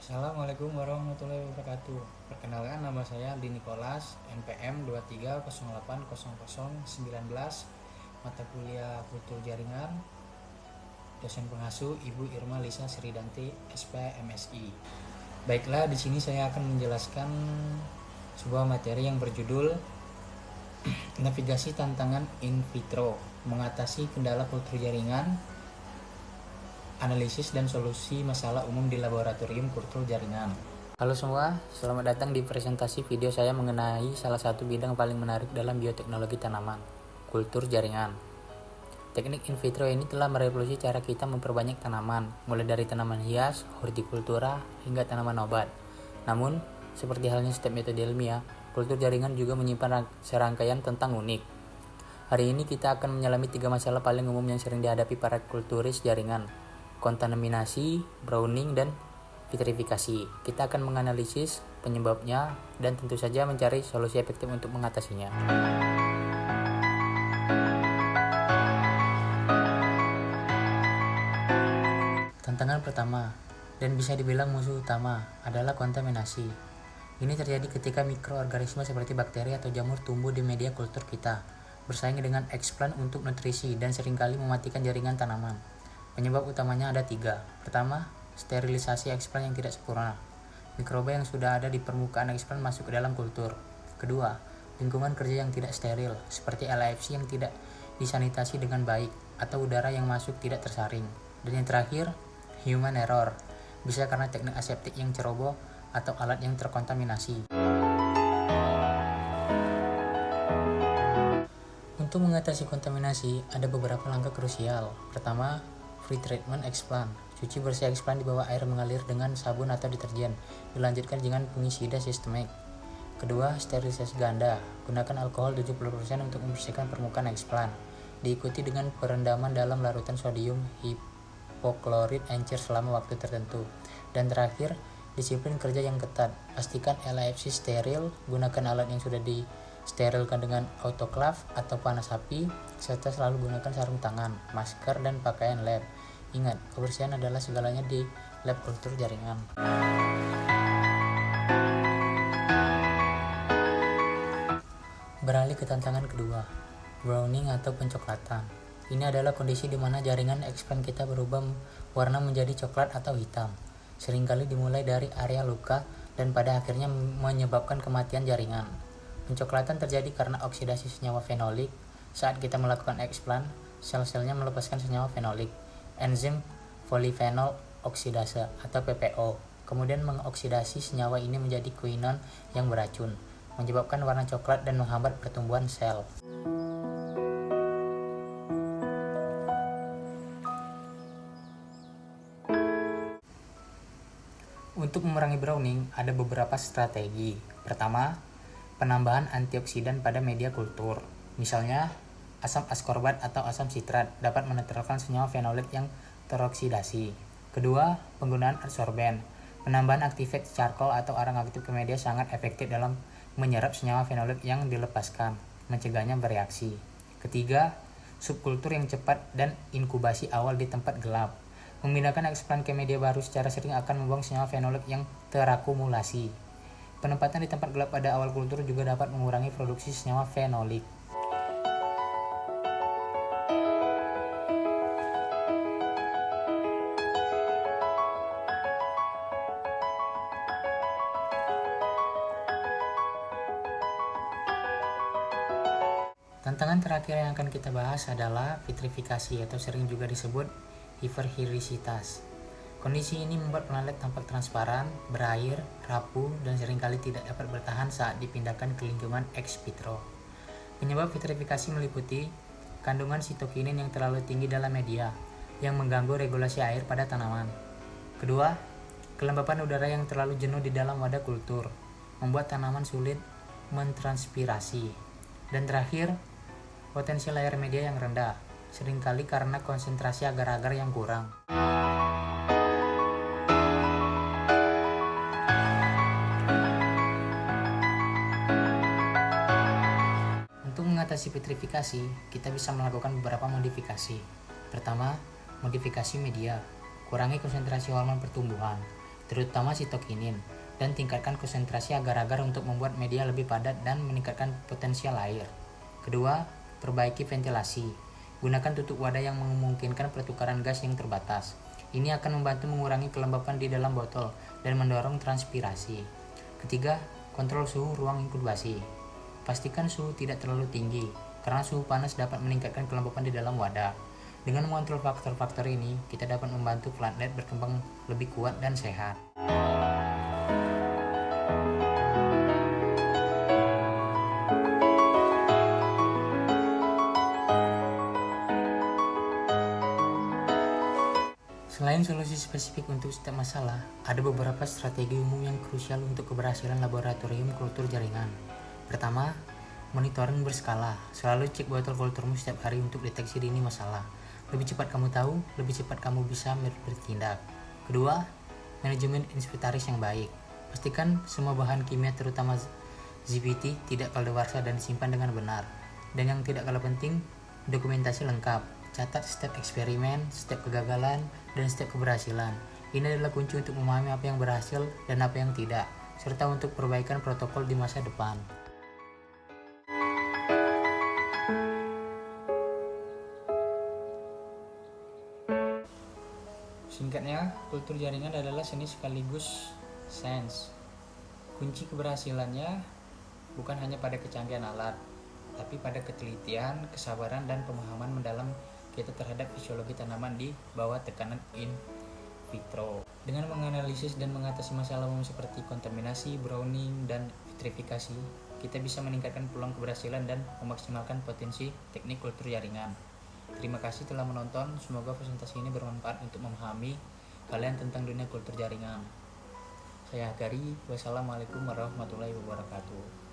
Assalamualaikum warahmatullahi wabarakatuh. Perkenalkan, nama saya Aldi Nicholas, NPM 23080019, mata kuliah Kultur Jaringan, dosen pengasuh Ibu Irma Lisa Sridanti, SP MSI. Baiklah, di sini saya akan menjelaskan sebuah materi yang berjudul Navigasi Tantangan in Vitro, mengatasi kendala kultur jaringan, analisis dan solusi masalah umum di laboratorium kultur jaringan. Halo semua, selamat datang di presentasi video saya mengenai salah satu bidang paling menarik dalam bioteknologi tanaman, kultur jaringan. Teknik in vitro ini telah merevolusi cara kita memperbanyak tanaman, mulai dari tanaman hias, hortikultura, hingga tanaman obat. Namun, seperti halnya setiap metode ilmiah, kultur jaringan juga menyimpan serangkaian tentang unik. Hari ini kita akan menyelami 3 masalah paling umum yang sering dihadapi para kulturis jaringan: kontaminasi, browning, dan vitrifikasi. Kita akan menganalisis penyebabnya dan tentu saja mencari solusi efektif untuk mengatasinya. Tantangan pertama, dan bisa dibilang musuh utama, adalah kontaminasi. Ini terjadi ketika mikroorganisme seperti bakteri atau jamur tumbuh di media kultur kita, bersaing dengan eksplan untuk nutrisi dan seringkali mematikan jaringan tanaman. Penyebab utamanya ada 3. Pertama, sterilisasi eksplan yang tidak sempurna. Mikroba yang sudah ada di permukaan eksplan masuk ke dalam kultur. Kedua, lingkungan kerja yang tidak steril, seperti LAFC yang tidak disanitasi dengan baik, atau udara yang masuk tidak tersaring. Dan yang terakhir, human error, bisa karena teknik aseptik yang ceroboh atau alat yang terkontaminasi. Untuk mengatasi kontaminasi, ada beberapa langkah krusial. Pertama, free treatment explant. Cuci bersih explant di bawah air mengalir dengan sabun atau deterjen. Dilanjutkan dengan fungisida sistemik. Kedua, sterilisasi ganda. Gunakan alkohol 70% untuk membersihkan permukaan explant. Diikuti dengan perendaman dalam larutan sodium hipoklorit encer selama waktu tertentu. Dan terakhir, disiplin kerja yang ketat. Pastikan LAFC steril. Gunakan alat yang sudah disterilkan dengan autoclave atau panas api, serta selalu gunakan sarung tangan, masker, dan pakaian lab. Ingat, kebersihan adalah segalanya di lab kultur jaringan. Beralih ke tantangan kedua, browning atau pencoklatan. Ini adalah kondisi di mana jaringan expand kita berubah warna menjadi coklat atau hitam. Seringkali dimulai dari area luka dan pada akhirnya menyebabkan kematian jaringan. Pencoklatan terjadi karena oksidasi senyawa fenolik. Saat kita melakukan explant, sel-selnya melepaskan senyawa fenolik, enzim polyphenol oksidase atau PPO, kemudian mengoksidasi senyawa ini menjadi quinone yang beracun, menyebabkan warna coklat dan menghambat pertumbuhan sel. Untuk memerangi browning, ada beberapa strategi. Pertama, penambahan antioksidan pada media kultur. Misalnya, asam askorbat atau asam sitrat dapat menetralkan senyawa fenolik yang teroksidasi. Kedua, penggunaan adsorben. Penambahan activate charcoal atau arang aktif ke media sangat efektif dalam menyerap senyawa fenolik yang dilepaskan, mencegahnya bereaksi. Ketiga, subkultur yang cepat dan inkubasi awal di tempat gelap. Memindahkan explant ke media baru secara sering akan membuang senyawa fenolik yang terakumulasi. Penempatan di tempat gelap pada awal kultur juga dapat mengurangi produksi senyawa fenolik. Tantangan terakhir yang akan kita bahas adalah vitrifikasi atau sering juga disebut hiperhirisitas. Kondisi ini membuat planet tampak transparan, berair, rapuh, dan seringkali tidak dapat bertahan saat dipindahkan ke lingkungan ex vitro. Penyebab vitrifikasi meliputi kandungan sitokinin yang terlalu tinggi dalam media, yang mengganggu regulasi air pada tanaman. Kedua, kelembapan udara yang terlalu jenuh di dalam wadah kultur, membuat tanaman sulit mentranspirasi. Dan terakhir, potensi layar media yang rendah, seringkali karena konsentrasi agar-agar yang kurang. Untuk mengatasi vitrifikasi, kita bisa melakukan beberapa modifikasi. Pertama, modifikasi media. Kurangi konsentrasi hormon pertumbuhan. terutama sitokinin, dan tingkatkan konsentrasi agar-agar untuk membuat media lebih padat dan meningkatkan potensial air. Kedua, perbaiki ventilasi. Gunakan tutup wadah yang memungkinkan pertukaran gas yang terbatas. Ini akan membantu mengurangi kelembapan di dalam botol dan mendorong transpirasi. Ketiga, kontrol suhu ruang inkubasi. Pastikan suhu tidak terlalu tinggi, karena suhu panas dapat meningkatkan kelembapan di dalam wadah. Dengan mengontrol faktor-faktor ini, kita dapat membantu plantlet berkembang lebih kuat dan sehat. Selain solusi spesifik untuk setiap masalah, ada beberapa strategi umum yang krusial untuk keberhasilan laboratorium kultur jaringan. Pertama, monitoring berskala. Selalu cek botol kulturmu setiap hari untuk deteksi dini masalah. Lebih cepat kamu tahu, lebih cepat kamu bisa bertindak. Kedua, manajemen inventaris yang baik. Pastikan semua bahan kimia terutama ZPT tidak kadaluarsa dan disimpan dengan benar. Dan yang tidak kalah penting, dokumentasi lengkap. Catat setiap eksperimen, setiap kegagalan, dan setiap keberhasilan. Ini adalah kunci untuk memahami apa yang berhasil dan apa yang tidak, serta untuk perbaikan protokol di masa depan. Singkatnya, kultur jaringan adalah seni sekaligus sains. Kunci keberhasilannya bukan hanya pada kecanggihan alat, tapi pada ketelitian, kesabaran, dan pemahaman mendalam kita terhadap fisiologi tanaman di bawah tekanan in vitro. Dengan menganalisis dan mengatasi masalah umum seperti kontaminasi, browning, dan vitrifikasi, kita bisa meningkatkan peluang keberhasilan dan memaksimalkan potensi teknik kultur jaringan. Terima kasih telah menonton, semoga presentasi ini bermanfaat untuk memahami kalian tentang dunia kultur jaringan. Saya Gary, wassalamualaikum warahmatullahi wabarakatuh.